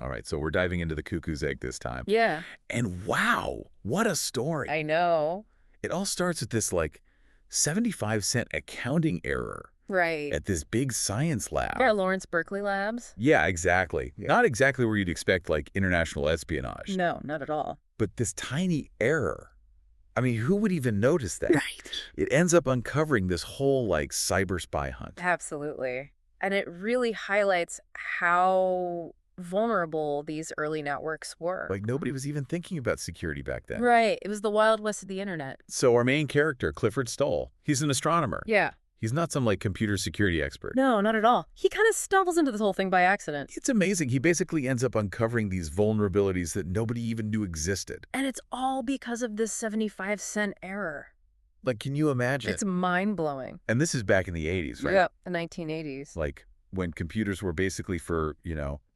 All right, so we're diving into the cuckoo's egg this time. Yeah, And wow, what a story. I know. It all starts with this, like, 75-cent accounting error Right. at this big science Yeah, lab. Lawrence Berkeley Labs? Yeah, exactly. Yeah. Not exactly where you'd expect, like, international espionage. No, not at all. But this tiny error, I mean, who would even notice that? Right. It ends up uncovering this whole, like, cyber spy hunt. Absolutely. And it really highlights how vulnerable these early networks were. Like, nobody was even thinking about security back then. Right. It was the Wild West of the internet. So our main character, Clifford Stoll, he's an astronomer. Yeah. He's not some, like, computer security expert. No, not at all. He kind of stumbles into this whole thing by accident. It's amazing. He basically ends up uncovering these vulnerabilities that nobody even knew existed. And it's all because of this 75-cent error. Like, can you imagine? It's mind-blowing. And this is back in the 80s, right? Yep, the 1980s. Like, when computers were basically for,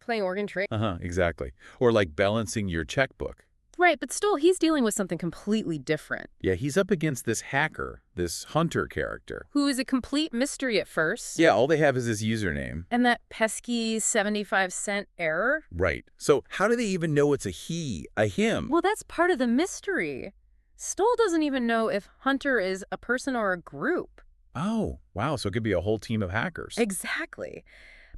Playing organ trade. exactly. Or, like, balancing your checkbook. Right, but still, he's dealing with something completely different. Yeah, he's up against this hacker, this hunter character. Who is a complete mystery at first. Yeah, all they have is this username. And that pesky 75-cent error? Right. So how do they even know it's a he, a him? Well, that's part of the mystery. Stoll doesn't even know if Hunter is a person or a group. Oh, wow. So it could be a whole team of hackers. Exactly.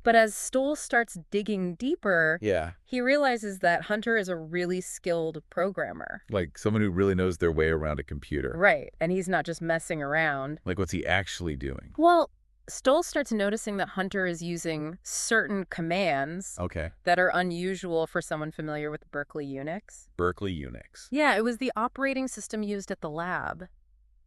But as Stoll starts digging deeper, Yeah, he realizes that Hunter is a really skilled programmer. like someone who really knows their way around a computer. Right, and he's not just messing around. Like, what's he actually doing? Well, Stoll starts noticing that Hunter is using certain commands Okay. that are unusual for someone familiar with Berkeley Unix. Berkeley Unix. Yeah, it was the operating system used at the lab.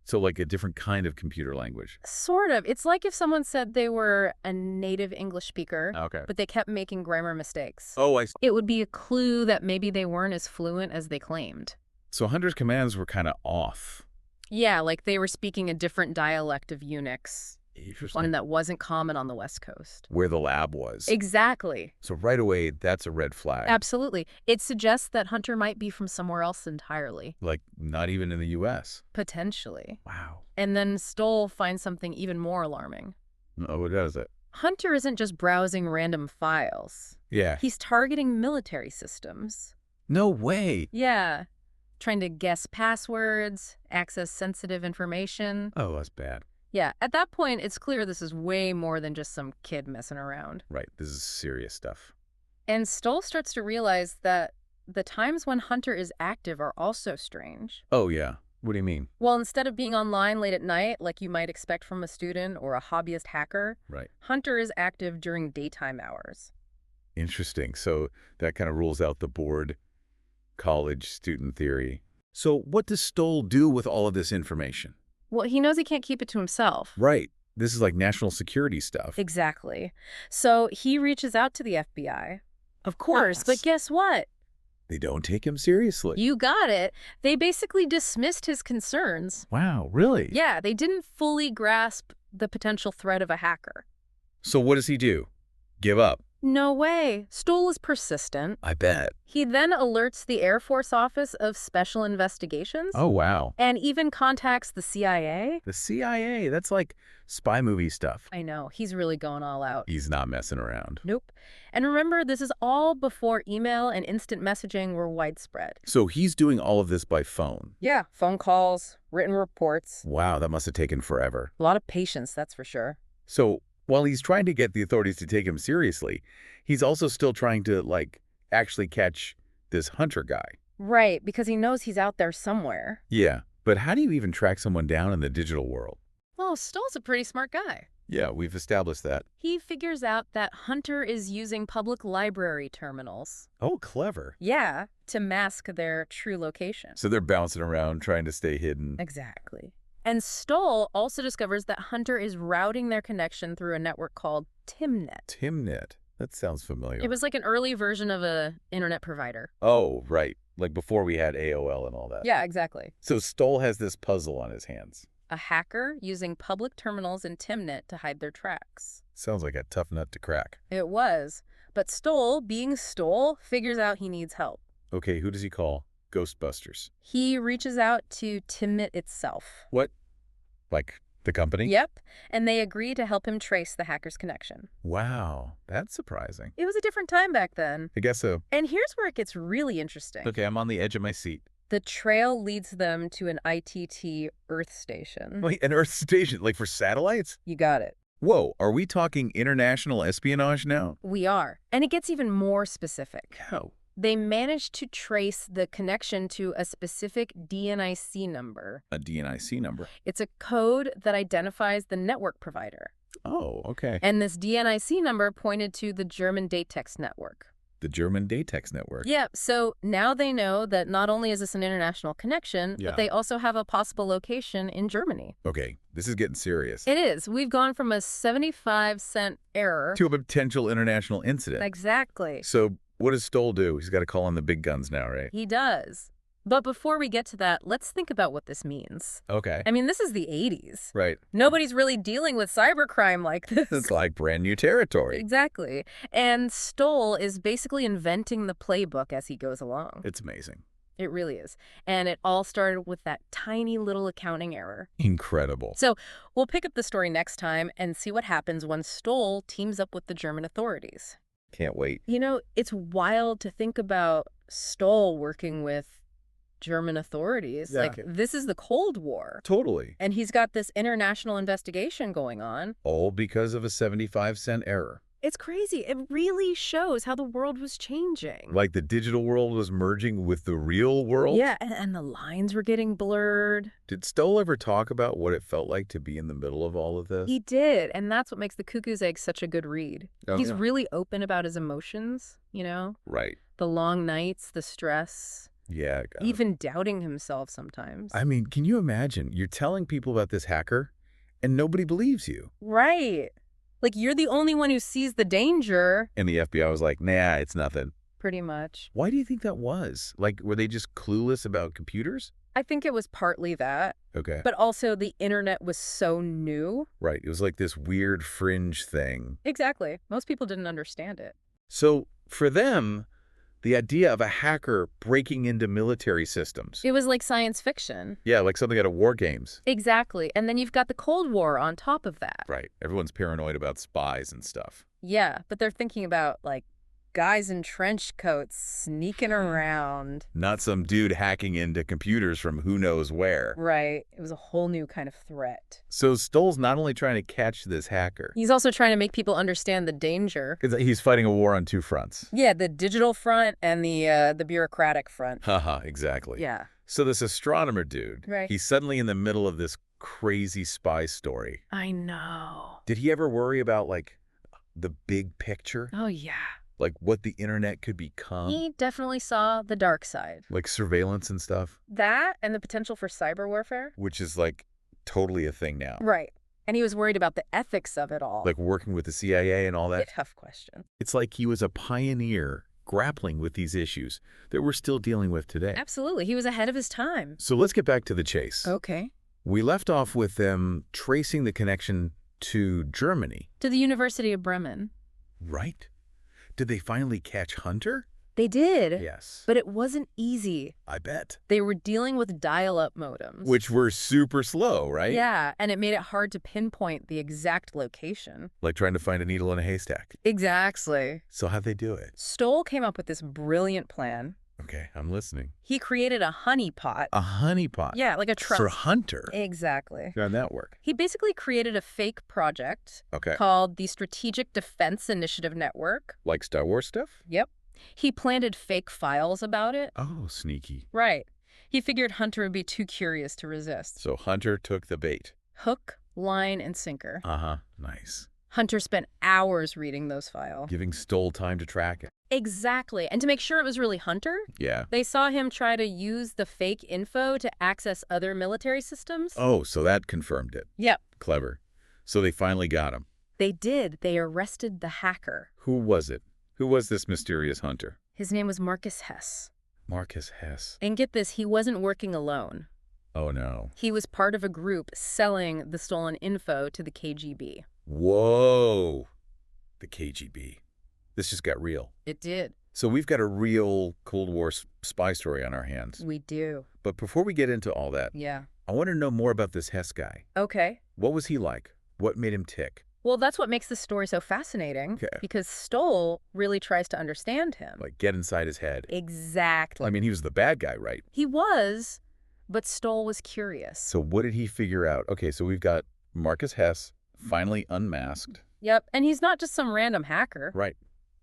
So like a different kind of computer language. Sort of. It's like if someone said they were a native English speaker, Okay. but they kept making grammar mistakes. Oh, I see. It would be a clue that maybe they weren't as fluent as they claimed. So Hunter's commands were kind of off. Yeah, like they were speaking a different dialect of Unix, Interesting. one that wasn't common on the West Coast. Where the lab was. Exactly. So right away, that's a red flag. Absolutely. It suggests that Hunter might be from somewhere else entirely. Like, not even in the U.S. Potentially. Wow. And then Stoll finds something even more alarming. Oh, what is it? Hunter isn't just browsing random files. Yeah. He's targeting military systems. No way. Yeah. Trying to guess passwords, access sensitive information. Oh, that's bad. Yeah, at that point, it's clear this is way more than just some kid messing around. Right. This is serious stuff. And Stoll starts to realize that the times when Hunter is active are also strange. Oh, yeah. What do you mean? Well, instead of being online late at night, like you might expect from a student or a hobbyist hacker, Right. Hunter is active during daytime hours. Interesting. So that kind of rules out the bored college student theory. So what does Stoll do with all of this information? Well, he knows he can't keep it to himself. Right. This is like national security stuff. Exactly. So he reaches out to the FBI. Of course, but guess what? They don't take him seriously. You got it. They basically dismissed his concerns. Wow, really? Yeah, they didn't fully grasp the potential threat of a hacker. So what does he do? Give up? No way. Stoll is persistent. I bet. He then alerts the Air Force Office of Special Investigations. Oh, wow. And even contacts the CIA. The CIA, that's like spy movie stuff. I know, he's really going all out. He's not messing around. Nope. And remember, this is all before email and instant messaging were widespread. So he's doing all of this by phone. Yeah, phone calls, written reports. Wow, that must have taken forever. A lot of patience, that's for sure. So while he's trying to get the authorities to take him seriously, he's also still trying to, like, actually catch this Hunter guy. Right, because he knows he's out there somewhere. Yeah, but how do you even track someone down in the digital world? Well, Stoll's a pretty smart guy. Yeah, we've established that. He figures out that Hunter is using public library terminals. Oh, clever. Yeah, to mask their true location. So they're bouncing around trying to stay hidden. Exactly. And Stoll also discovers that Hunter is routing their connection through a network called Timnet. Timnet. That sounds familiar. It was like an early version of an internet provider. Oh, right. Like before we had AOL and all that. Yeah, exactly. So Stoll has this puzzle on his hands. A hacker using public terminals in Timnet to hide their tracks. Sounds like a tough nut to crack. It was. But Stoll, being Stoll, figures out he needs help. Okay, who does he call? Ghostbusters. He reaches out to Timnet itself. What? Like The company? Yep. And they agreed to help him trace the hacker's connection. Wow, that's surprising. It was a different time back then. I guess so. And here's where it gets really interesting. Okay, I'm on the edge of my seat. The trail leads them to an ITT Earth station. Wait, an Earth station, like for satellites? You got it. Whoa, are we talking international espionage now? We are. And it gets even more specific. How? They managed to trace the connection to a specific DNIC number. A DNIC number? It's a code that identifies the network provider. Oh, okay. And this DNIC number pointed to the German Datex network. The German Datex network. Yeah, so now they know that not only is this an international connection, Yeah. but they also have a possible location in Germany. Okay, this is getting serious. It is. We've gone from a 75-cent error. To a potential international incident. Exactly. So what does Stoll do? He's got to call on the big guns now, right? He does. But before we get to that, let's think about what this means. Okay. I mean, this is the 80s. Right. Nobody's really dealing with cybercrime like this. It's like brand new territory. Exactly. And Stoll is basically inventing the playbook as he goes along. It's amazing. It really is. And it all started with that tiny little accounting error. Incredible. So we'll pick up the story next time and see what happens when Stoll teams up with the German authorities. Can't wait. You know, it's wild to think about Stoll working with German authorities. Yeah. Like, this is the Cold War. Totally. And he's got this international investigation going on. All because of a 75-cent error. It's crazy. It really shows how the world was changing. Like the digital world was merging with the real world? Yeah, and the lines were getting blurred. Did Stoll ever talk about what it felt like to be in the middle of all of this? He did, and that's what makes The Cuckoo's Egg such a good read. Oh, He's yeah. really open about his emotions, you know? Right. The long nights, the stress, Yeah. got it. even doubting himself sometimes. I mean, can you imagine? You're telling people about this hacker, and nobody believes you. Right. Like, you're the only one who sees the danger. And the FBI was like, nah, it's nothing. Pretty much. Why do you think that was? Like, were they just clueless about computers? I think it was partly that, Okay. but also the internet was so new. Right. It was like this weird fringe thing. Exactly. Most people didn't understand it. So for them, the idea of a hacker breaking into military systems. It was like science fiction. Yeah, like something out of war games. Exactly. And then you've got the Cold War on top of that. Right. Everyone's paranoid about spies and stuff. Yeah, but they're thinking about, like, guys in trench coats sneaking around. Not some dude hacking into computers from who knows where. Right. It was a whole new kind of threat. So Stoll's not only trying to catch this hacker. He's also trying to make people understand the danger. He's fighting a war on two fronts. Yeah, the digital front and the bureaucratic front. Haha, exactly. Yeah. So this astronomer dude, Right. he's suddenly in the middle of this crazy spy story. I know. Did he ever worry about, like, the big picture? Oh, yeah. Like what the internet could become? He definitely saw the dark side. Like surveillance and stuff? That and the potential for cyber warfare. Which is, like, totally a thing now. Right. And he was worried about the ethics of it all. Like working with the CIA and all a that? tough question. It's like he was a pioneer grappling with these issues that we're still dealing with today. Absolutely. He was ahead of his time. So let's get back to the chase. Okay. We left off with them tracing the connection to Germany. To the University of Bremen. Right? Did they finally catch Hunter? They did. Yes. But it wasn't easy. I bet. They were dealing with dial-up modems. Which were super slow, right? Yeah, and it made it hard to pinpoint the exact location. Like trying to find a needle in a haystack. Exactly. So how'd they do it? Stoll came up with this brilliant plan. Okay, I'm listening. He created a honeypot. A honeypot? Yeah, like a trust. For Hunter? Exactly. How'd that work? He basically created a fake project Okay. called the Strategic Defense Initiative Network. Like Star Wars stuff? Yep. He planted fake files about it. Oh, sneaky. Right. He figured Hunter would be too curious to resist. So Hunter took the bait. Hook, line, and sinker. Uh-huh. Nice. Hunter spent hours reading those files. Giving Stoll time to track it. Exactly. And to make sure it was really Hunter, Yeah. they saw him try to use the fake info to access other military systems. Oh, so that confirmed it. Yep. Clever. So they finally got him. They did. They arrested the hacker. Who was it? Who was this mysterious Hunter? His name was Marcus Hess. Marcus Hess. And get this, he wasn't working alone. Oh, no. He was part of a group selling the stolen info to the KGB. Whoa. The KGB. This just got real. It did. So we've got a real Cold War spy story on our hands. We do. But before we get into all that, Yeah. I want to know more about this Hess guy. Okay. What was he like? What made him tick? Well, that's what makes this story so fascinating, Okay. because Stoll really tries to understand him. Like, get inside his head. Exactly. I mean, he was the bad guy, right? He was, but Stoll was curious. So what did he figure out? Okay, so we've got Marcus Hess finally unmasked. Yep, and he's not just some random hacker. Right.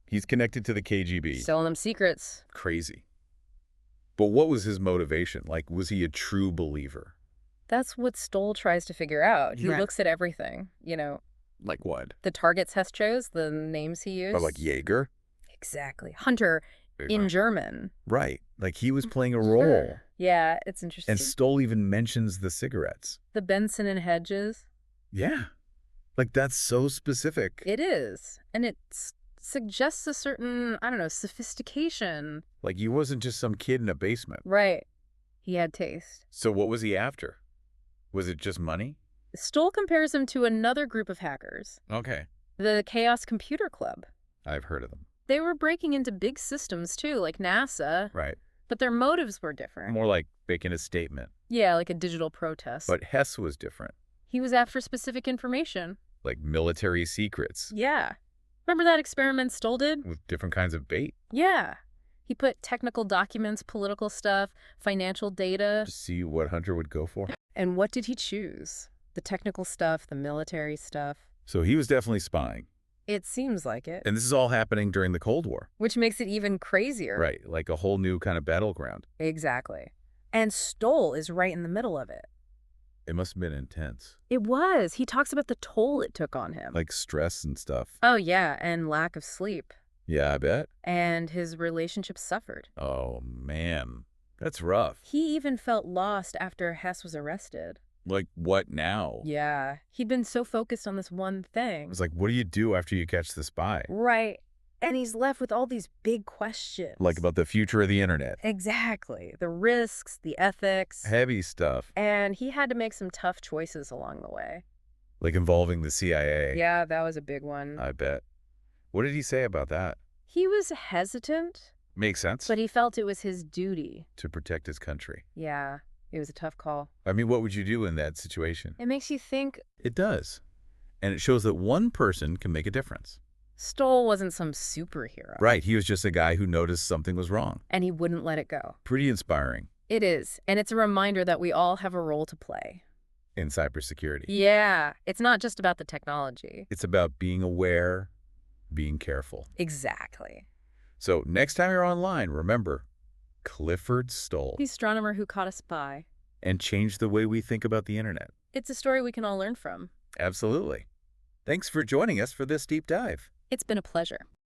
He's connected to the KGB. Selling them secrets. Crazy. But what was his motivation? Like, was he a true believer? That's what Stoll tries to figure out. He Right. looks at everything, Like what? the targets Hess chose, the names he used. Or like Jaeger? Exactly. Hunter in German. Right. Like he was playing a role. Yeah, it's interesting. And Stoll even mentions the cigarettes. The Benson and Hedges. Yeah. Like that's so specific. It is. And it suggests a certain, sophistication. Like he wasn't just some kid in a basement. Right. He had taste. So what was he after? Was it just money? Stoll compares him to another group of hackers, Okay. the Chaos Computer Club. I've heard of them. They were breaking into big systems too, like NASA, Right. but their motives were different. More like making a statement. Yeah, like a digital protest. But Hess was different. He was after specific information. Like military secrets. Yeah. Remember that experiment Stoll did? With different kinds of bait. Yeah. He put technical documents, political stuff, financial data. To see what Hunter would go for. And what did he choose? The technical stuff, the military stuff. So he was definitely spying. It seems like it. And this is all happening during the Cold War. Which makes it even crazier. Right. Like a whole new kind of battleground. Exactly. And Stoll is right in the middle of it. It must have been intense. It was. He talks about the toll it took on him. Like stress and stuff. Oh, yeah, and lack of sleep. Yeah, I bet. And his relationship suffered. Oh, man. That's rough. He even felt lost after Hess was arrested. Like, what now? Yeah. He'd been so focused on this one thing. It's like, what do you do after you catch the spy? Right. And he's left with all these big questions. Like about the future of the internet. Exactly. The risks, the ethics. Heavy stuff. And he had to make some tough choices along the way. Like involving the CIA. Yeah, that was a big one. I bet. What did he say about that? He was hesitant. Makes sense. But he felt it was his duty. To protect his country. Yeah, it was a tough call. I mean, what would you do in that situation? It makes you think. It does. And it shows that one person can make a difference. Stoll wasn't some superhero. Right. He was just a guy who noticed something was wrong. And he wouldn't let it go. Pretty inspiring. It is. And it's a reminder that we all have a role to play. In cybersecurity. Yeah. It's not just about the technology. It's about being aware, being careful. Exactly. So next time you're online, remember, Clifford Stoll. The astronomer who caught a spy. And changed the way we think about the internet. It's a story we can all learn from. Absolutely. Thanks for joining us for this deep dive. It's been a pleasure.